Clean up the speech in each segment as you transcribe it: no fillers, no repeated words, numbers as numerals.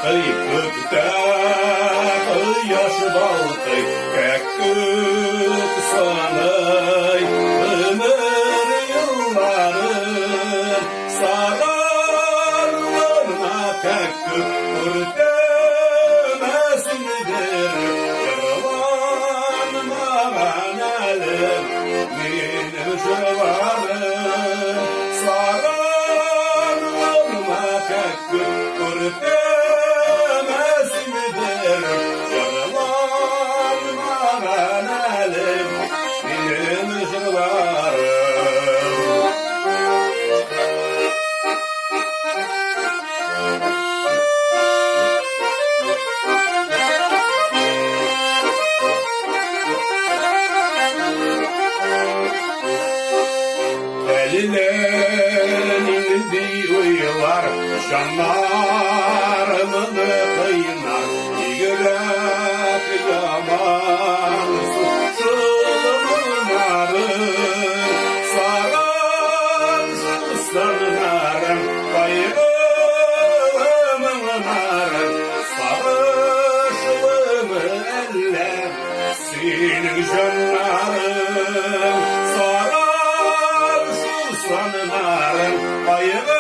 Kıykıkta kıyaş balkay Kekkük sanay ömür yılların Sararlarına kekkük Kurtemesidir Yırlanma benelim Benim şıvarım Sararlarına kekkük Kurtemesidir Elilenin diyorlar Canlarımın kıynar Yürek yaman Suçlularım Saran suslarım Kayrımın narım Sarışlım eller Senin canlarım Sanırım ayırım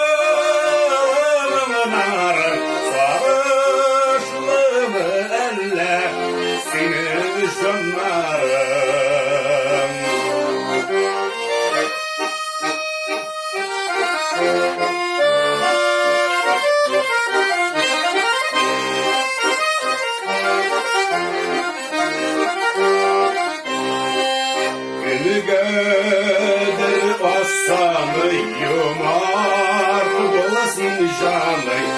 narım Sarışlım eller Senin şunlarım Günü göder basanı yumar Bulasın canı